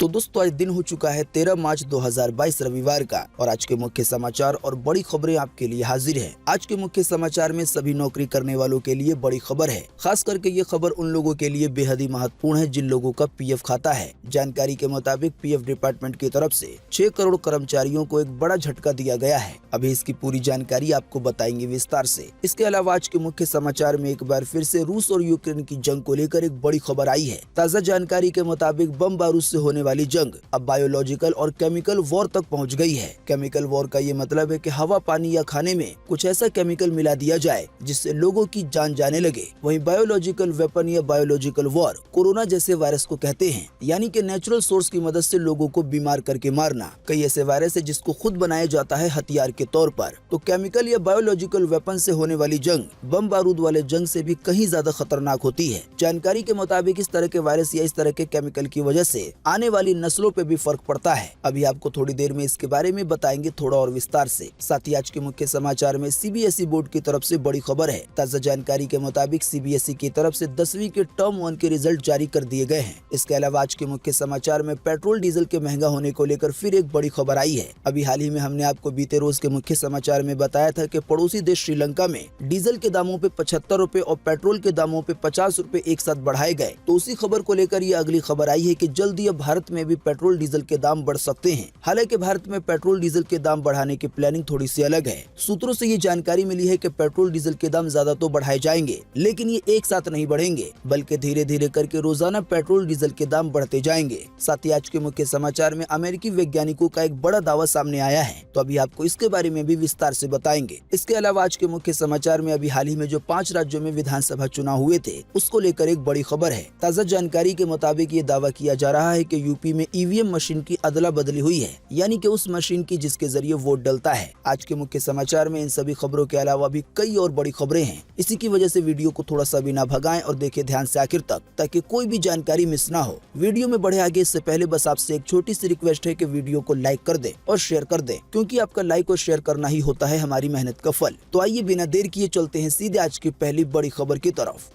तो दोस्तों आज दिन हो चुका है 13 मार्च 2022 रविवार का और आज के मुख्य समाचार और बड़ी खबरें आपके लिए हाजिर है। आज के मुख्य समाचार में सभी नौकरी करने वालों के लिए बड़ी खबर है। खास करके ये खबर उन लोगों के लिए बेहद ही महत्वपूर्ण है जिन लोगों का पीएफ खाता है। जानकारी के मुताबिक पीएफ डिपार्टमेंट की तरफ से 6 करोड़ कर्मचारियों को एक बड़ा झटका दिया गया है। अभी इसकी पूरी जानकारी आपको बताएंगे विस्तार से। इसके अलावा आज के मुख्य समाचार में एक बार फिर से रूस और यूक्रेन की जंग को लेकर एक बड़ी खबर आई है। ताज़ा जानकारी के मुताबिक बम बारूद से होने वाली जंग अब बायोलॉजिकल और केमिकल वॉर तक पहुंच गई है। केमिकल वॉर का ये मतलब है कि हवा, पानी या खाने में कुछ ऐसा केमिकल मिला दिया जाए जिससे लोगों की जान जाने लगे। वहीं बायोलॉजिकल वेपन या बायोलॉजिकल वॉर कोरोना जैसे वायरस को कहते हैं, यानी कि नेचुरल सोर्स की मदद से लोगों को बीमार करके मारना। कई ऐसे वायरस है जिसको खुद बनाया जाता है हथियार के तौर पर। तो केमिकल या बायोलॉजिकल वेपन से होने वाली जंग बम बारूद वाले जंग से भी कहीं ज्यादा खतरनाक होती है। जानकारी के मुताबिक इस तरह के वायरस या इस तरह के केमिकल की वजह से आने वाली नस्लों पे भी फर्क पड़ता है। अभी आपको थोड़ी देर में इसके बारे में बताएंगे थोड़ा और विस्तार से। साथ ही आज के मुख्य समाचार में सीबीएसई बोर्ड की तरफ से बड़ी खबर है। ताज़ा जानकारी के मुताबिक सीबीएसई की तरफ से 10वीं के टर्म 1 के रिजल्ट जारी कर दिए गए हैं। इसके अलावा आज के मुख्य समाचार में पेट्रोल डीजल के महंगा होने को लेकर फिर एक बड़ी खबर आई है। अभी हाल ही में हमने आपको बीते रोज के मुख्य समाचार में बताया था कि पड़ोसी देश श्रीलंका में डीजल के दामों पे 75 रुपए और पेट्रोल के दामों पे 50 रुपए एक साथ बढ़ाए गए। तो उसी खबर को लेकर ये अगली खबर आई है कि जल्दी अब भारत में भी पेट्रोल डीजल के दाम बढ़ सकते हैं। हालांकि भारत में पेट्रोल डीजल के दाम बढ़ाने की प्लानिंग थोड़ी सी अलग है। सूत्रों से ये जानकारी मिली है कि पेट्रोल डीजल के दाम ज्यादा तो बढ़ाए जाएंगे, लेकिन ये एक साथ नहीं बढ़ेंगे, बल्कि धीरे धीरे करके रोजाना पेट्रोल डीजल के दाम बढ़ते जाएंगे। साथ ही आज के मुख्य समाचार में अमेरिकी वैज्ञानिकों का एक बड़ा दावा सामने आया है, तो अभी आपको इसके बारे में भी विस्तार से बताएंगे। इसके अलावा आज के मुख्य समाचार में अभी हाल ही में जो 5 राज्यों में विधानसभा चुनाव हुए थे उसको लेकर एक बड़ी खबर है। ताज़ा जानकारी के मुताबिक ये दावा किया जा रहा है कि यूपी में ईवीएम मशीन की अदला बदली हुई है, यानी कि उस मशीन की जिसके जरिए वोट डलता है। आज के मुख्य समाचार में इन सभी खबरों के अलावा भी कई और बड़ी खबरें हैं। इसी की वजह से वीडियो को थोड़ा सा भी ना भगाएं और देखें ध्यान से आखिर तक, ताकि कोई भी जानकारी मिस ना हो। वीडियो में बढ़े आगे इससे पहले बस आपसे एक छोटी सी रिक्वेस्ट है कि वीडियो को लाइक कर दे और शेयर कर दे, क्योंकि आपका लाइक और शेयर करना ही होता है हमारी मेहनत का फल। तो आइए बिना देर किए चलते हैं सीधे आज की पहली बड़ी खबर की तरफ।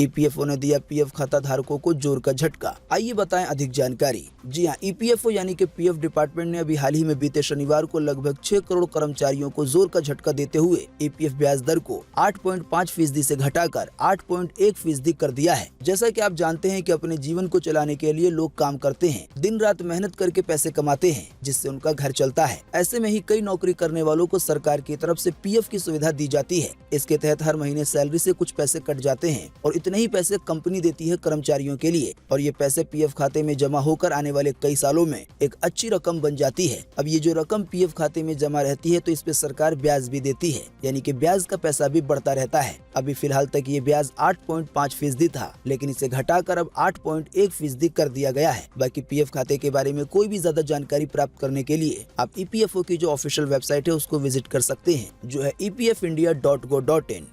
ईपीएफओ ने दिया पीएफ खाता धारकों को जोर का झटका। आइए बताएं अधिक जानकारी। जी हां, ईपीएफओ यानी कि पीएफ डिपार्टमेंट ने अभी हाल ही में बीते शनिवार को लगभग 6 करोड़ कर्मचारियों को जोर का झटका देते हुए ईपीएफ ब्याज दर को 8.5% से घटाकर 8.1% कर दिया है। जैसा कि आप जानते हैं कि अपने जीवन को चलाने के लिए लोग काम करते हैं, दिन रात मेहनत करके पैसे कमाते हैं, जिससे उनका घर चलता है। ऐसे में ही कई नौकरी करने वालों को सरकार की तरफ से पीएफ की सुविधा दी जाती है। इसके तहत हर महीने सैलरी से कुछ पैसे कट जाते हैं और इतने ही पैसे कंपनी देती है कर्मचारियों के लिए, और ये पैसे पीएफ खाते में जमा होकर आने वाले कई सालों में एक अच्छी रकम बन जाती है। अब ये जो रकम पीएफ खाते में जमा रहती है तो इस पे सरकार ब्याज भी देती है, यानी कि ब्याज का पैसा भी बढ़ता रहता है। अभी फिलहाल तक ये ब्याज 8.5% था, लेकिन इसे घटाकर अब 8.1% कर दिया गया है। बाकी पीएफ खाते के बारे में कोई भी ज्यादा जानकारी प्राप्त करने के लिए आप ईपीएफओ की जो ऑफिशियल वेबसाइट है उसको विजिट कर सकते हैं, जो है epfindia.go.in।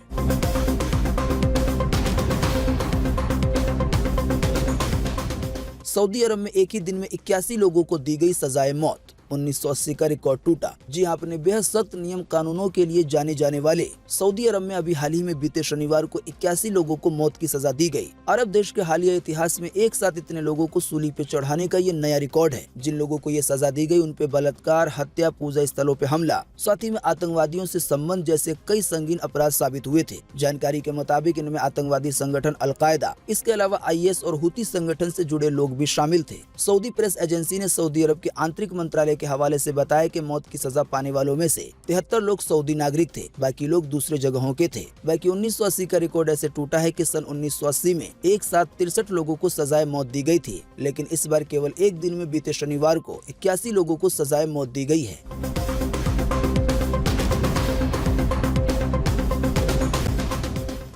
सऊदी अरब में एक ही दिन में 81 लोगों को दी गई सजाए मौत। 1980 का रिकॉर्ड टूटा। जी हाँ, अपने बेहद सख्त नियम कानूनों के लिए जाने जाने वाले सऊदी अरब में अभी हाल ही में बीते शनिवार को 81 लोगों को मौत की सजा दी गई। अरब देश के हालिया इतिहास में एक साथ इतने लोगों को सूली पे चढ़ाने का ये नया रिकॉर्ड है। जिन लोगों को ये सजा दी गई उन पे बलात्कार, हत्या, पूजा स्थलों पे हमला, साथ ही में आतंकवादियों से संबंध जैसे कई संगीन अपराध साबित हुए थे। जानकारी के मुताबिक इनमें आतंकवादी संगठन अल-कायदा, इसके अलावा आईएस और हुती संगठन से जुड़े लोग भी शामिल थे। सऊदी प्रेस एजेंसी ने सऊदी अरब के आंतरिक मंत्रालय के हवाले से बताया कि मौत की सजा पाने वालों में से 73 लोग सऊदी नागरिक थे, बाकी लोग दूसरे जगहों के थे। बाकी 1980 का रिकॉर्ड ऐसे टूटा है कि सन 1980 में एक साथ 63 लोगों को सजाए मौत दी गई थी, लेकिन इस बार केवल एक दिन में बीते शनिवार को 81 लोगों को सजाए मौत दी गई है।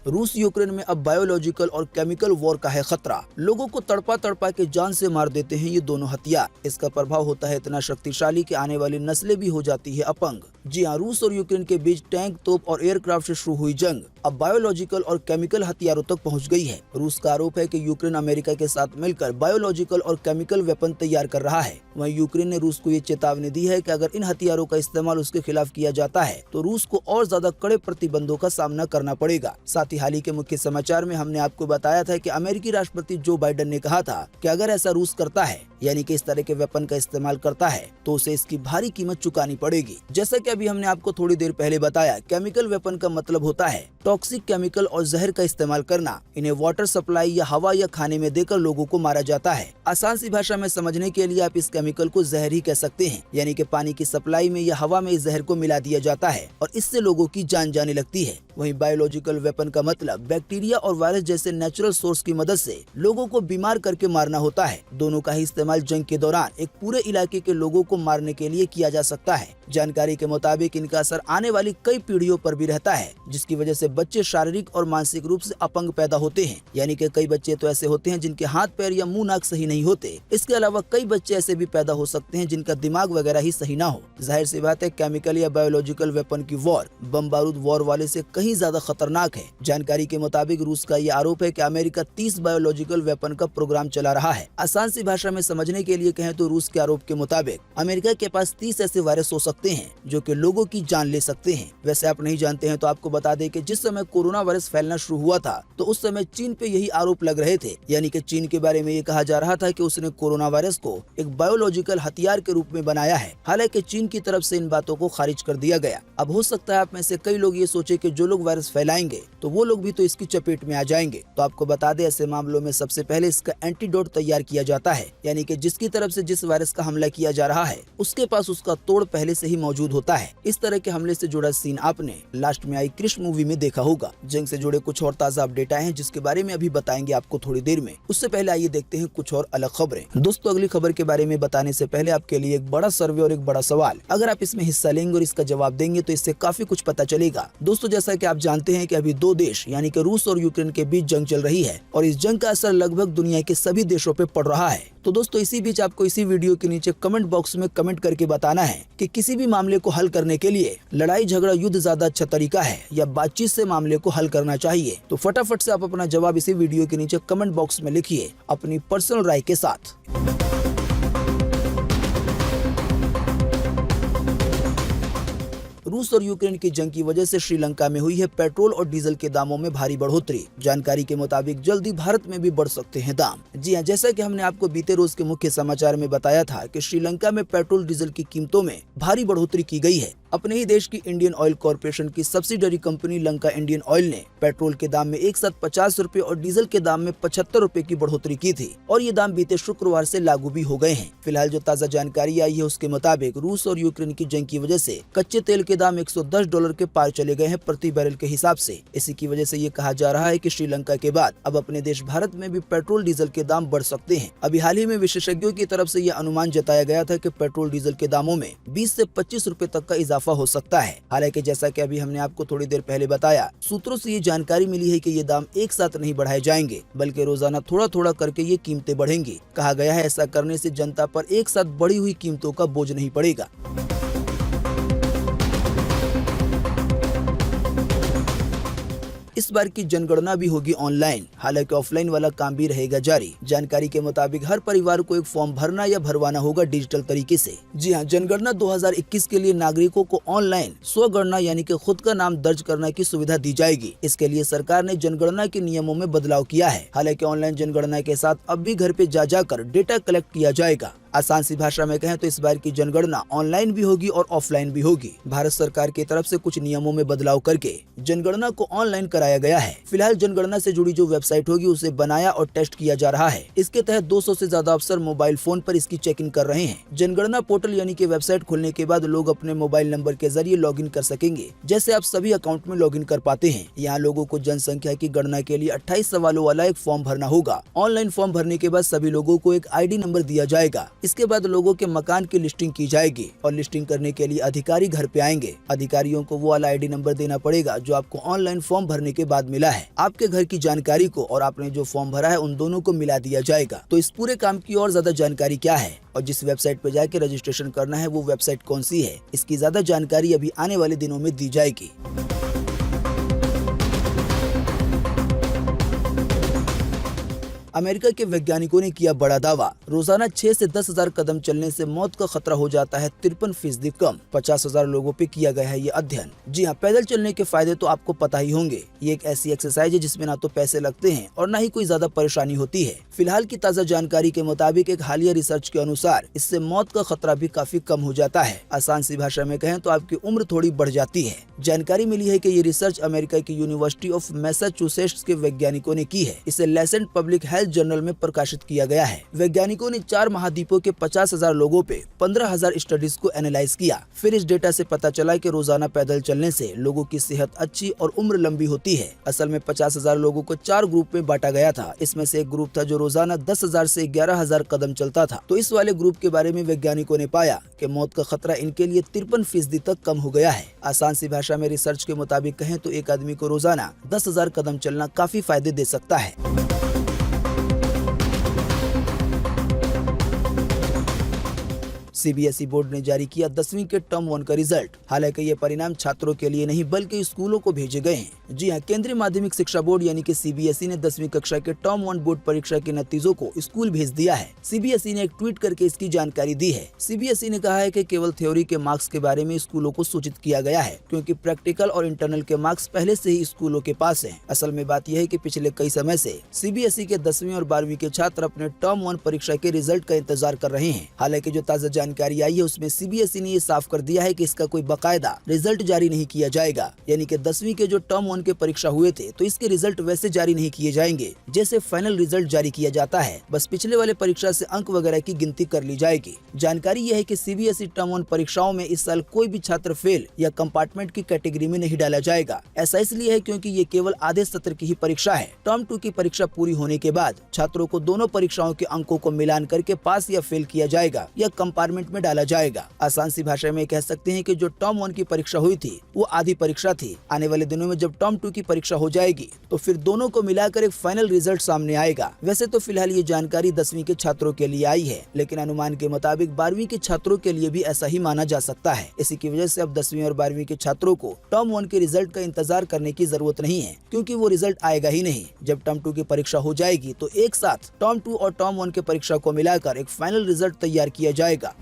रूस यूक्रेन में अब बायोलॉजिकल और केमिकल वॉर का है खतरा। लोगों को तड़पा तड़पा के जान से मार देते हैं ये दोनों हथियार। इसका प्रभाव होता है इतना शक्तिशाली कि आने वाली नस्लें भी हो जाती है अपंग। जी हाँ, रूस और यूक्रेन के बीच टैंक, तोप और एयरक्राफ्ट से शुरू हुई जंग अब बायोलॉजिकल और केमिकल हथियारों तक पहुंच गई है। रूस का आरोप है कि यूक्रेन अमेरिका के साथ मिलकर बायोलॉजिकल और केमिकल वेपन तैयार कर रहा है। वहीं यूक्रेन ने रूस को ये चेतावनी दी है कि अगर इन हथियारों का इस्तेमाल उसके खिलाफ किया जाता है तो रूस को और ज्यादा कड़े प्रतिबंधों का सामना करना पड़ेगा। साथ ही हाल ही के मुख्य समाचार में हमने आपको बताया था कि अमेरिकी राष्ट्रपति जो बाइडेन ने कहा था कि अगर ऐसा रूस करता है, यानी कि इस तरह के वेपन का इस्तेमाल करता है, तो उसे इसकी भारी कीमत चुकानी पड़ेगी। जैसा कि अभी हमने आपको थोड़ी देर पहले बताया, केमिकल वेपन का मतलब होता है टॉक्सिक केमिकल और जहर का इस्तेमाल करना। इन्हें वाटर सप्लाई या हवा या खाने में देकर लोगों को मारा जाता है। आसान सी भाषा में समझने के लिए आप इस केमिकल को जहर ही कह सकते हैं, यानी कि पानी की सप्लाई में या हवा में इस जहर को मिला दिया जाता है और इससे लोगों की जान जाने लगती है। वहीं बायोलॉजिकल वेपन का मतलब बैक्टीरिया और वायरस जैसे नेचुरल सोर्स की मदद से लोगों को बीमार करके मारना होता है। दोनों का ही इस्तेमाल जंग के दौरान एक पूरे इलाके के लोगों को मारने के लिए किया जा सकता है। जानकारी के मुताबिक इनका असर आने वाली कई पीढ़ियों पर भी रहता है, जिसकी वजह से बच्चे शारीरिक और मानसिक रूप से अपंग पैदा होते हैं। यानी कि कई बच्चे तो ऐसे होते हैं जिनके हाथ पैर या मुंह नाक सही नहीं होते। इसके अलावा कई बच्चे ऐसे भी पैदा हो सकते हैं जिनका दिमाग वगैरह ही सही ना हो। जाहिर सी बात है, केमिकल या बायोलॉजिकल वेपन की वॉर बम बारूद वॉर वाले से कहीं ज्यादा खतरनाक है। जानकारी के मुताबिक रूस का ये आरोप है कि अमेरिका 30 बायोलॉजिकल वेपन का प्रोग्राम चला रहा है। आसान सी भाषा में समझने के लिए कहें तो रूस के आरोप के मुताबिक अमेरिका के पास 30 ऐसे वायरस हो सकते हैं जो कि लोगों की जान ले सकते हैं। वैसे आप नहीं जानते हैं तो आपको बता दें कि जिस समय कोरोना वायरस फैलना शुरू हुआ था तो उस समय चीन पे यही आरोप लग रहे थे। यानी कि चीन के बारे में ये कहा जा रहा था कि उसने कोरोना वायरस को एक बायोलॉजिकल हथियार के रूप में बनाया है। हालांकि चीन की तरफ से इन बातों को खारिज कर दिया गया। अब हो सकता है आप में से कई लोग ये सोचे कि जो लोग वायरस फैलाएंगे तो वो लोग भी तो इसकी चपेट में आ जाएंगे। तो आपको बता दें, ऐसे मामलों में सबसे पहले इसका एंटीडोट तैयार किया जाता है, यानी कि जिसकी तरफ से जिस वायरस का हमला किया जा रहा है उसके पास उसका तोड़ पहले से ही मौजूद होता है। इस तरह के हमले से जुड़ा सीन आपने लास्ट में आई क्रिश मूवी में देखा होगा। जंग से जुड़े कुछ और ताजा अपडेट आए हैं जिसके बारे में अभी बताएंगे आपको थोड़ी देर में। उससे पहले आइए देखते हैं कुछ और अलग खबरें। दोस्तों, अगली खबर के बारे में बताने से पहले आपके लिए एक बड़ा सर्वे और एक बड़ा सवाल। अगर आप इसमें हिस्सा लेंगे और इसका जवाब देंगे तो इससे काफी कुछ पता चलेगा। दोस्तों, जैसा कि आप जानते हैं कि अभी दो देश यानी कि रूस और यूक्रेन के बीच जंग चल रही है और इस जंग का असर लगभग दुनिया के सभी देशों पे पड़ रहा है। तो दोस्तों, इसी बीच आपको इसी वीडियो के नीचे कमेंट बॉक्स में कमेंट करके बताना है कि किसी भी मामले को हल करने के लिए लड़ाई झगड़ा युद्ध ज्यादा अच्छा तरीका है या बातचीत से मामले को हल करना चाहिए। तो फटाफट से आप अपना जवाब इसी वीडियो के नीचे कमेंट बॉक्स में लिखिए अपनी पर्सनल राय के साथ। रूस और यूक्रेन की जंग की वजह से श्रीलंका में हुई है पेट्रोल और डीजल के दामों में भारी बढ़ोतरी। जानकारी के मुताबिक जल्दी भारत में भी बढ़ सकते हैं दाम। जी हां, जैसा कि हमने आपको बीते रोज के मुख्य समाचार में बताया था कि श्रीलंका में पेट्रोल डीजल की कीमतों में भारी बढ़ोतरी की गई है। अपने ही देश की इंडियन ऑयल कॉर्पोरेशन की subsidiary company Lanka Indian oil ने पेट्रोल के दाम में एक साथ 50 रुपए और डीजल के दाम में 75 रुपए की बढ़ोतरी की थी और ये दाम बीते शुक्रवार से लागू भी हो गए हैं। फिलहाल जो ताजा जानकारी आई है उसके मुताबिक रूस और यूक्रेन की जंग की वजह से कच्चे तेल के दाम $110 के पार चले गए हैं प्रति बैरल के हिसाब से। इसी की वजह से ये कहा जा रहा है कि श्रीलंका के बाद अब अपने देश भारत में भी पेट्रोल डीजल के दाम बढ़ सकते हैं। अभी हाल ही में विशेषज्ञों की तरफ से यह अनुमान जताया गया था कि पेट्रोल डीजल के दामों में 20 से 25 रुपए तक का इजाफा हो सकता है। हालांकि जैसा कि अभी हमने आपको थोड़ी देर पहले बताया, सूत्रों से ये जानकारी मिली है कि ये दाम एक साथ नहीं बढ़ाए जाएंगे बल्कि रोजाना थोड़ा थोड़ा करके ये कीमतें बढ़ेंगी। कहा गया है ऐसा करने से जनता पर एक साथ बढ़ी हुई कीमतों का बोझ नहीं पड़ेगा। इस बार की जनगणना भी होगी ऑनलाइन, हालांकि ऑफलाइन वाला काम भी रहेगा जारी। जानकारी के मुताबिक हर परिवार को एक फॉर्म भरना या भरवाना होगा डिजिटल तरीके से। जी हां, जनगणना 2021 के लिए नागरिकों को ऑनलाइन स्वगणना यानी कि खुद का नाम दर्ज करने की सुविधा दी जाएगी। इसके लिए सरकार ने जनगणना के नियमों में बदलाव किया है। हालांकि ऑनलाइन जनगणना के साथ अब भी घर पे जा जाकर डेटा कलेक्ट किया जाएगा। आसान सी भाषा में कहें तो इस बार की जनगणना ऑनलाइन भी होगी और ऑफलाइन भी होगी। भारत सरकार की तरफ से कुछ नियमों में बदलाव करके जनगणना को ऑनलाइन कराया गया है। फिलहाल जनगणना से जुड़ी जो वेबसाइट होगी उसे बनाया और टेस्ट किया जा रहा है। इसके तहत 200 से ज्यादा अफसर मोबाइल फोन पर इसकी चेकिंग कर रहे हैं। जनगणना पोर्टल यानी कि वेबसाइट खुलने के बाद लोग अपने मोबाइल नंबर के जरिए लॉगिन कर सकेंगे, जैसे आप सभी अकाउंट में लॉगिन कर पाते हैं। यहाँ लोगों को जनसंख्या की गणना के लिए 28 सवालों वाला एक फॉर्म भरना होगा। ऑनलाइन फॉर्म भरने के बाद सभी लोगों को एक ID नंबर दिया जाएगा। इसके बाद लोगों के मकान की लिस्टिंग की जाएगी और लिस्टिंग करने के लिए अधिकारी घर पे आएंगे। अधिकारियों को वो वाला ID नंबर देना पड़ेगा जो आपको ऑनलाइन फॉर्म भरने के बाद मिला है। आपके घर की जानकारी को और आपने जो फॉर्म भरा है उन दोनों को मिला दिया जाएगा। तो इस पूरे काम की और ज्यादा जानकारी क्या है और जिस वेबसाइट पे जाके रजिस्ट्रेशन करना है वो वेबसाइट कौन सी है, इसकी ज्यादा जानकारी अभी आने वाले दिनों में दी जाएगी। अमेरिका के वैज्ञानिकों ने किया बड़ा दावा। रोजाना 6 से 10,000 कदम चलने से मौत का खतरा हो जाता है 53% कम। 50,000 लोगों पे किया गया है ये अध्ययन। जी हाँ, पैदल चलने के फायदे तो आपको पता ही होंगे। ये एक ऐसी एक्सरसाइज है जिसमें ना तो पैसे लगते हैं और ना ही कोई ज्यादा परेशानी होती है। फिलहाल की ताज़ा जानकारी के मुताबिक एक हालिया रिसर्च के अनुसार इससे मौत का खतरा भी काफी कम हो जाता है। आसान सी भाषा में कहें तो आपकी उम्र थोड़ी बढ़ जाती है। जानकारी मिली है कि ये रिसर्च अमेरिका की यूनिवर्सिटी ऑफ मैसाचुसेट्स के वैज्ञानिकों ने की है। इसे लेसेंट पब्लिक हेल्थ जर्नल में प्रकाशित किया गया है। वैज्ञानिकों ने 4 महाद्वीपों के 50,000 लोगों पे 15,000 स्टडीज को एनालाइज किया। फिर इस डेटा से पता चला कि रोजाना पैदल चलने से लोगों की सेहत अच्छी और उम्र लंबी होती है। असल में 50,000 लोगों को 4 ग्रुप में बांटा गया था। इसमें से एक ग्रुप था जो रोजाना 10,000 से 11,000 कदम चलता था। तो इस वाले ग्रुप के बारे में वैज्ञानिकों ने पाया कि मौत का खतरा इनके लिए 53% तक कम हो गया है। आसान सी भाषा में रिसर्च के मुताबिक कहें तो एक आदमी को रोजाना 10,000 कदम चलना काफी फायदे दे सकता है। सीबीएसई बोर्ड ने जारी किया 10वीं के टर्म 1 का रिजल्ट। हालांकि ये परिणाम छात्रों के लिए नहीं बल्कि स्कूलों को भेजे गए हैं। जी हाँ, केंद्रीय माध्यमिक शिक्षा बोर्ड यानी कि सीबीएसई ने 10वीं कक्षा के टर्म 1 बोर्ड परीक्षा के नतीजों को स्कूल भेज दिया है। सीबीएसई ने एक ट्वीट करके इसकी जानकारी दी है। सीबीएसई ने कहा है कि केवल थ्योरी के मार्क्स के बारे में स्कूलों को सूचित किया गया है, क्योंकि प्रैक्टिकल और इंटरनल के मार्क्स पहले से ही स्कूलों के पास है। असल में बात यह है कि पिछले कई समय से सीबीएसई के 10वीं और 12वीं के छात्र अपने टर्म 1 परीक्षा के रिजल्ट का इंतजार कर रहे हैं। हालांकि जो ताज़ा जानकारी आई है उसमें सीबीएसई ने ये साफ कर दिया है कि इसका कोई बकायदा रिजल्ट जारी नहीं किया जाएगा। यानी कि 10वीं के जो टर्म 1 के परीक्षा हुए थे तो इसके रिजल्ट वैसे जारी नहीं किए जाएंगे जैसे फाइनल रिजल्ट जारी किया जाता है। बस पिछले वाले परीक्षा से अंक वगैरह की गिनती कर ली जाएगी। जानकारी यह है कि सीबीएसई टर्म 1 परीक्षाओं में इस साल कोई भी छात्र फेल या कंपार्टमेंट की कैटेगरी में नहीं डाला जाएगा। ऐसा इसलिए है क्योंकि ये केवल आधे सत्र की ही परीक्षा है। टर्म 2 की परीक्षा पूरी होने के बाद छात्रों को दोनों परीक्षाओं के अंकों को मिलान करके पास या फेल किया जाएगा या कंपार्टमेंट में डाला जाएगा। आसान सी भाषा में कह सकते हैं कि जो टर्म 1 की परीक्षा हुई थी वो आधी परीक्षा थी। आने वाले दिनों में जब टर्म 2 की परीक्षा हो जाएगी तो फिर दोनों को मिलाकर एक फाइनल रिजल्ट सामने आएगा। वैसे तो फिलहाल ये जानकारी 10वीं के छात्रों के लिए आई है, लेकिन अनुमान के मुताबिक 12वीं के छात्रों के लिए भी ऐसा ही माना जा सकता है। इसी की वजह से अब 10वीं और 12वीं के छात्रों को टर्म 1 के रिजल्ट का इंतजार करने की जरूरत नहीं है, क्योंकि वो रिजल्ट आएगा ही नहीं। जब टर्म 2 की परीक्षा हो जाएगी तो एक साथ टर्म 2 और टर्म 1 के परीक्षा को मिलाकर एक फाइनल रिजल्ट तैयार किया जाएगा।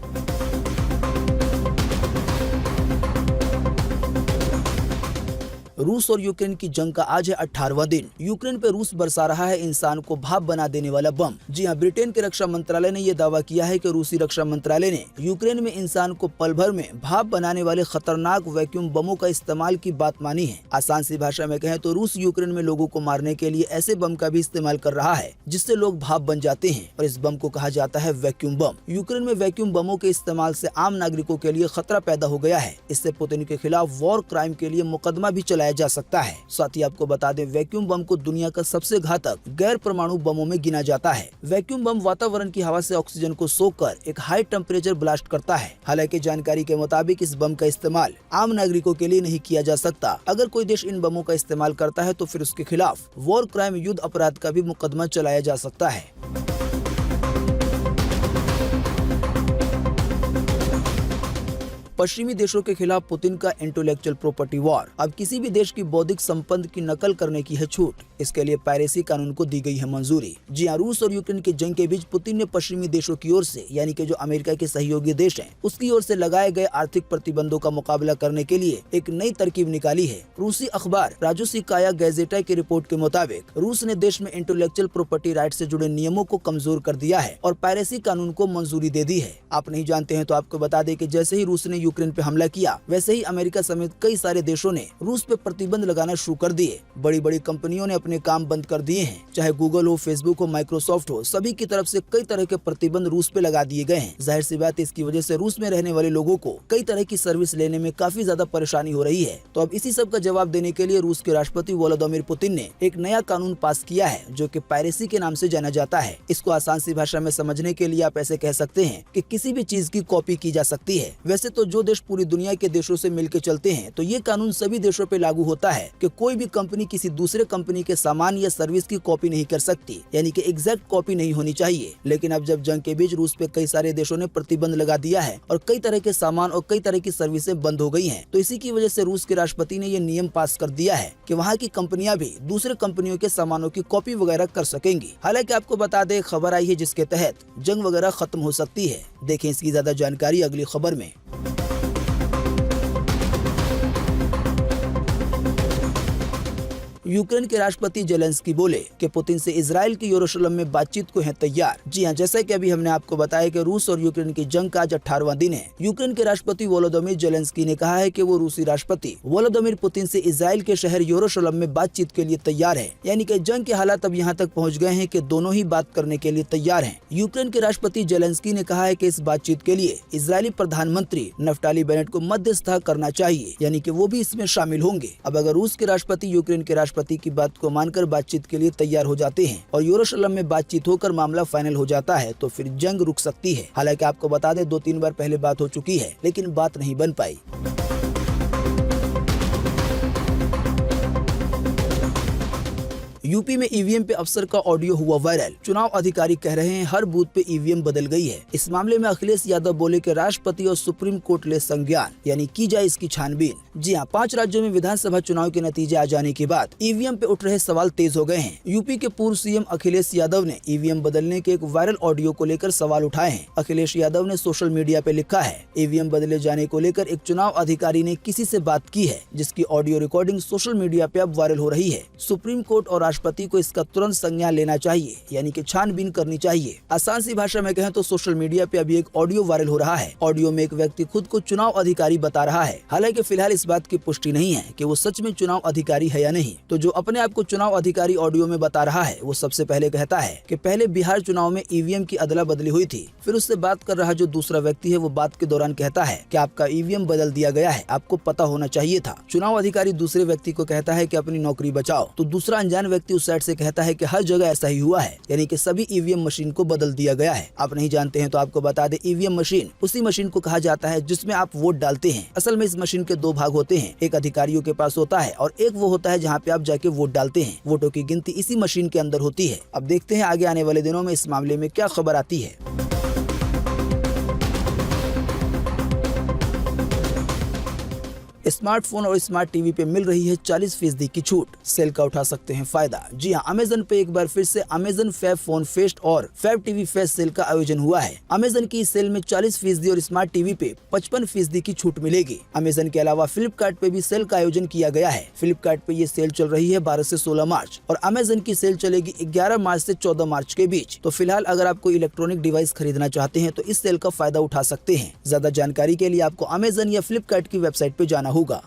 रूस और यूक्रेन की जंग का आज है 18वां दिन। यूक्रेन पे रूस बरसा रहा है इंसान को भाप बना देने वाला बम। जी हाँ, ब्रिटेन के रक्षा मंत्रालय ने यह दावा किया है कि रूसी रक्षा मंत्रालय ने यूक्रेन में इंसान को पल भर में भाप बनाने वाले खतरनाक वैक्यूम बमों का इस्तेमाल की बात मानी है। आसान सी भाषा में कहें तो रूस यूक्रेन में लोगों को मारने के लिए ऐसे बम का भी इस्तेमाल कर रहा है जिससे लोग भाप बन जाते हैं, और इस बम को कहा जाता है वैक्यूम बम। यूक्रेन में वैक्यूम बमों के इस्तेमाल से आम नागरिकों के लिए खतरा पैदा हो गया है। इससे पुतिन के खिलाफ वॉर क्राइम के लिए मुकदमा भी चलाया जा सकता है। साथ ही आपको बता दें, वैक्यूम बम को दुनिया का सबसे घातक गैर परमाणु बमों में गिना जाता है। वैक्यूम बम वातावरण की हवा से ऑक्सीजन को सोखकर एक हाई टेम्परेचर ब्लास्ट करता है। हालांकि जानकारी के मुताबिक इस बम का इस्तेमाल आम नागरिकों के लिए नहीं किया जा सकता। अगर कोई देश इन बमों का इस्तेमाल करता है तो फिर उसके खिलाफ वॉर क्राइम युद्ध अपराध का भी मुकदमा चलाया जा सकता है। पश्चिमी देशों के खिलाफ पुतिन का इंटेलेक्चुअल प्रॉपर्टी वॉर। अब किसी भी देश की बौद्धिक संपत्ति की नकल करने की है छूट। इसके लिए पायरेसी कानून को दी गई है मंजूरी। जी हाँ, रूस और यूक्रेन की जंग के बीच पुतिन ने पश्चिमी देशों की ओर से, यानी कि जो अमेरिका के सहयोगी देश हैं, उसकी ओर से लगाए गए आर्थिक प्रतिबंधों का मुकाबला करने के लिए एक नई तरकीब निकाली है। रूसी अखबार राजोसिकाया गैजेटा की रिपोर्ट के मुताबिक रूस ने देश में इंटेलेक्चुअल प्रॉपर्टी राइट से जुड़े नियमों को कमजोर कर दिया है और पायरेसी कानून को मंजूरी दे दी है। आप नहीं जानते हैं तो आपको बता दें कि जैसे ही रूस ने यूक्रेन पे हमला किया, वैसे ही अमेरिका समेत कई सारे देशों ने रूस पे प्रतिबंध लगाना शुरू कर दिए। बड़ी बड़ी कंपनियों ने अपने काम बंद कर दिए हैं, चाहे गूगल हो, फेसबुक हो, माइक्रोसॉफ्ट हो, सभी की तरफ से कई तरह के प्रतिबंध रूस पे लगा दिए गए हैं। जाहिर सी बात है, इसकी वजह से रूस में रहने वाले लोगों को कई तरह की सर्विस लेने में काफी ज्यादा परेशानी हो रही है। तो अब इसी सब का जवाब देने के लिए रूस के राष्ट्रपति व्लादिमीर पुतिन ने एक नया कानून पास किया है जो कि पायरेसी के नाम से जाना जाता है। इसको आसान सी भाषा में समझने के लिए आप ऐसे कह सकते हैं कि किसी भी चीज की कॉपी की जा सकती है। वैसे तो जो देश पूरी दुनिया के देशों से मिलकर चलते हैं तो ये कानून सभी देशों पे लागू होता है कि कोई भी कंपनी किसी दूसरे कंपनी के सामान या सर्विस की कॉपी नहीं कर सकती, यानी कि एग्जैक्ट कॉपी नहीं होनी चाहिए। लेकिन अब जब जंग के बीच रूस पे कई सारे देशों ने प्रतिबंध लगा दिया है और कई तरह के सामान और कई तरह की सर्विसें बंद हो गई हैं, तो इसी की वजह से रूस के राष्ट्रपति ने ये नियम पास कर दिया है कि वहाँ की कंपनियां भी दूसरे कंपनियों के सामानों की कॉपी वगैरह कर सकेंगी। हालांकि आपको बता दें, खबर आई है जिसके तहत जंग वगैरह खत्म हो सकती है। देखें इसकी ज्यादा जानकारी अगली खबर में। यूक्रेन के राष्ट्रपति जेलेंस्की बोले कि पुतिन से इजराइल की यरूशलेम में बातचीत को है तैयार। जी हां, जैसा कि अभी हमने आपको बताया कि रूस और यूक्रेन की जंग का आज 18वां दिन है। यूक्रेन के राष्ट्रपति वोलोदिमीर जेलेंस्की ने कहा है कि वो रूसी राष्ट्रपति व्लादिमीर पुतिन से इजराइल के शहर यरूशलेम में बातचीत के लिए तैयार है, यानी कि जंग के हालात अब यहाँ तक पहुँच गए हैं कि दोनों ही बात करने के लिए तैयार है। यूक्रेन के राष्ट्रपति जेलेंस्की ने कहा है कि इस बातचीत के लिए इजरायली प्रधानमंत्री नफ्ताली बेनेट को मध्यस्थता करना चाहिए, यानी कि वो भी इसमें शामिल होंगे। अब अगर रूस के राष्ट्रपति यूक्रेन के राष्ट्रपति की बात को मानकर बातचीत के लिए तैयार हो जाते हैं और यरूशलेम में बातचीत होकर मामला फाइनल हो जाता है तो फिर जंग रुक सकती है। हालांकि आपको बता दें, 2-3 बार पहले बात हो चुकी है लेकिन बात नहीं बन पाई। यूपी में ईवीएम पे अफसर का ऑडियो हुआ वायरल। चुनाव अधिकारी कह रहे हैं हर बूथ पे ईवीएम बदल गई है। इस मामले में अखिलेश यादव बोले कि राष्ट्रपति और सुप्रीम कोर्ट ले संज्ञान, यानी की जाए इसकी छानबीन। जी हां, 5 राज्यों में विधानसभा चुनाव के नतीजे आ जाने के बाद ईवीएम पे उठ रहे सवाल तेज हो गए हैं। यूपी के पूर्व सीएम अखिलेश यादव ने ईवीएम बदलने के एक वायरल ऑडियो को लेकर सवाल उठाए हैं। अखिलेश यादव ने सोशल मीडिया पे लिखा है, ईवीएम बदले जाने को लेकर एक चुनाव अधिकारी ने किसी से बात की है, जिसकी ऑडियो रिकॉर्डिंग सोशल मीडिया पे अब वायरल हो रही है। सुप्रीम कोर्ट और राष्ट्रपति को इसका तुरंत संज्ञान लेना चाहिए, यानी कि छानबीन करनी चाहिए। आसान सी भाषा में कहें तो सोशल मीडिया पे अभी एक ऑडियो वायरल हो रहा है। ऑडियो में एक व्यक्ति खुद को चुनाव अधिकारी बता रहा है। हालांकि फिलहाल इस बात की पुष्टि नहीं है कि वो सच में चुनाव अधिकारी है या नहीं। तो जो अपने आप को चुनाव अधिकारी ऑडियो में बता रहा है वो सबसे पहले कहता है कि पहले बिहार चुनाव में ईवीएम की अदला बदली हुई थी। फिर उससे बात कर रहा जो दूसरा व्यक्ति है वो बात के दौरान कहता है कि आपका ईवीएम बदल दिया गया है, आपको पता होना चाहिए था। चुनाव अधिकारी दूसरे व्यक्ति को कहता है कि अपनी नौकरी बचाओ, तो दूसरा अनजान व्यक्ति उस साइड से कहता है कि हर जगह ऐसा ही हुआ है, यानी कि सभी ईवीएम मशीन को बदल दिया गया है। आप नहीं जानते हैं तो आपको बता दें, ईवीएम मशीन उसी मशीन को कहा जाता है जिसमें आप वोट डालते हैं। असल में इस मशीन के 2 भाग होते हैं, एक अधिकारियों के पास होता है और एक वो होता है जहाँ पे आप जाके वोट डालते हैं। वोटों की गिनती इसी मशीन के अंदर होती है। अब देखते हैं आगे आने वाले दिनों में इस मामले में क्या खबर आती है। स्मार्टफोन और स्मार्ट टीवी पे मिल रही है 40% की छूट। सेल का उठा सकते हैं फायदा। जी हां, अमेजन पे एक बार फिर से अमेजन फैब फोन फेस्ट और फैब टीवी फेस्ट सेल का आयोजन हुआ है। अमेजन की इस सेल में 40% और स्मार्ट टीवी पे 55% की छूट मिलेगी। अमेजन के अलावा फ्लिपकार्ट पे भी सेल का आयोजन किया गया है। फ्लिपकार्ट पे ये सेल चल रही है 12 से 16 मार्च और अमेजन की सेल चलेगी 11 मार्च से 14 मार्च के बीच। तो फिलहाल अगर आप कोई इलेक्ट्रॉनिक डिवाइस खरीदना चाहते हैं तो इस सेल का फायदा उठा सकते हैं। ज्यादा जानकारी के लिए आपको अमेजन या फ्लिपकार्ट की वेबसाइट पे जाना होगा।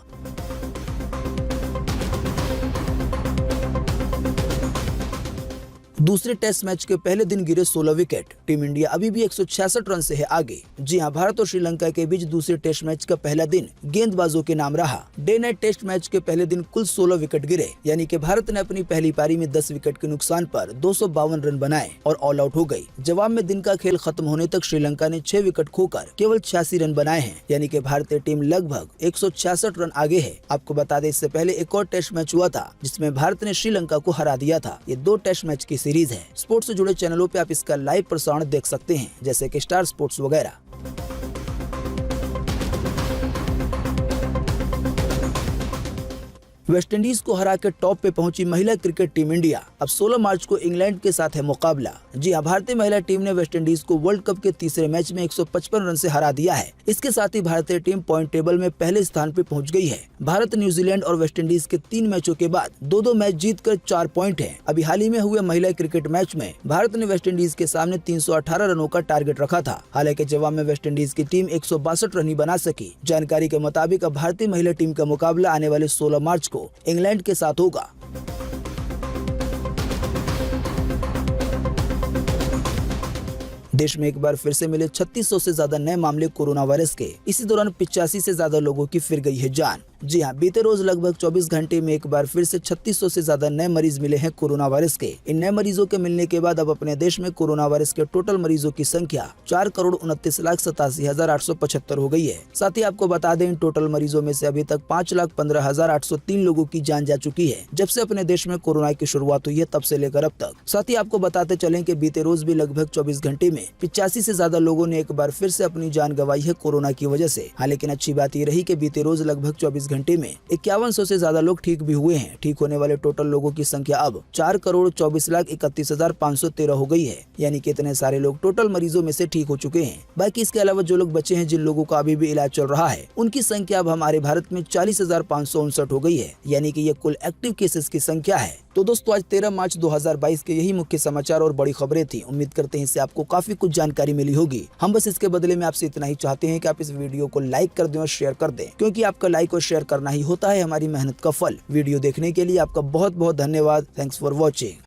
दूसरे टेस्ट मैच के पहले दिन गिरे 16 विकेट। टीम इंडिया अभी भी 166 रन से है आगे। जी हां, भारत और श्रीलंका के बीच दूसरे टेस्ट मैच का पहला दिन गेंदबाजों के नाम रहा। डे नाइट टेस्ट मैच के पहले दिन कुल 16 विकेट गिरे, यानी कि भारत ने अपनी पहली पारी में 10 विकेट के नुकसान पर 252 रन बनाए और ऑल आउट हो गई। जवाब में दिन का खेल खत्म होने तक श्रीलंका ने 6 विकेट खोकर केवल 86 रन बनाए हैं, यानी कि भारतीय टीम लगभग 166 रन आगे है। आपको बता दें, इससे पहले एक और टेस्ट मैच हुआ था जिसमें भारत ने श्रीलंका को हरा दिया था। ये 2 टेस्ट मैच की सीरीज है। स्पोर्ट्स से जुड़े चैनलों पे आप इसका लाइव प्रसारण देख सकते हैं, जैसे कि स्टार स्पोर्ट्स वगैरह। वेस्टइंडीज को हरा के टॉप पे पहुंची महिला क्रिकेट टीम इंडिया। अब 16 मार्च को इंग्लैंड के साथ है मुकाबला। जी हां, भारतीय महिला टीम ने वेस्टइंडीज को वर्ल्ड कप के तीसरे मैच में 155 रन से हरा दिया है। इसके साथ ही भारतीय टीम पॉइंट टेबल में पहले स्थान पे पहुंच गई है। भारत, न्यूजीलैंड और वेस्टइंडीज के 3 मैचों के बाद 2-2 मैच जीतकर 4 पॉइंट है। अभी हाल ही में हुए महिला क्रिकेट मैच में भारत ने वेस्टइंडीज के सामने 318 रनों का टारगेट रखा था। हालांकि जवाब में वेस्टइंडीज की टीम 162 रन ही बना सकी। जानकारी के मुताबिक अब भारतीय महिला टीम का मुकाबला आने वाले 16 मार्च को इंग्लैंड के साथ होगा। देश में एक बार फिर से मिले 3600 से ज्यादा नए मामले कोरोना वायरस के। इसी दौरान 85 से ज्यादा लोगों की फिर गई है जान। जी हाँ, बीते रोज लगभग 24 घंटे में एक बार फिर से 3600 से ज्यादा नए मरीज मिले हैं कोरोना वायरस के। इन नए मरीजों के मिलने के बाद अब अपने देश में कोरोना वायरस के टोटल मरीजों की संख्या 4,29,87,875 हो गई है। साथ ही आपको बता दें, इन टोटल मरीजों में से अभी तक 5,15,803 लोगों की जान जा चुकी है। जब से अपने देश में कोरोना की शुरुआत हुई है तब से लेकर अब तक। साथ ही आपको बताते चलें कि बीते रोज भी लगभग 24 घंटे में 85 से ज्यादा लोगों ने एक बार फिर से अपनी जान गंवाई है कोरोना की वजह से। हाँ, लेकिन अच्छी बात ये रही कि बीते रोज लगभग 24 घंटे में 5100 से ज्यादा लोग ठीक भी हुए हैं। ठीक होने वाले टोटल लोगों की संख्या अब 4,24,31,513 हो गई है। यानी कि इतने सारे लोग टोटल मरीजों में से ठीक हो चुके हैं। बाकी इसके अलावा जो लोग बचे हैं, जिन लोगों का अभी भी इलाज चल रहा है, उनकी संख्या अब हमारे भारत में 40,559 हो गई है। यानी कि ये कुल एक्टिव केसेस की संख्या है। तो दोस्तों, आज 13 मार्च 2022 के यही मुख्य समाचार और बड़ी खबरें थी। उम्मीद करते हैं इससे आपको काफी कुछ जानकारी मिली होगी। हम बस इसके बदले में आपसे इतना ही चाहते हैं कि आप इस वीडियो को लाइक कर दें और शेयर कर दें, क्योंकि आपका लाइक और शेयर करना ही होता है हमारी मेहनत का फल। वीडियो देखने के लिए आपका बहुत बहुत धन्यवाद। Thanks for watching.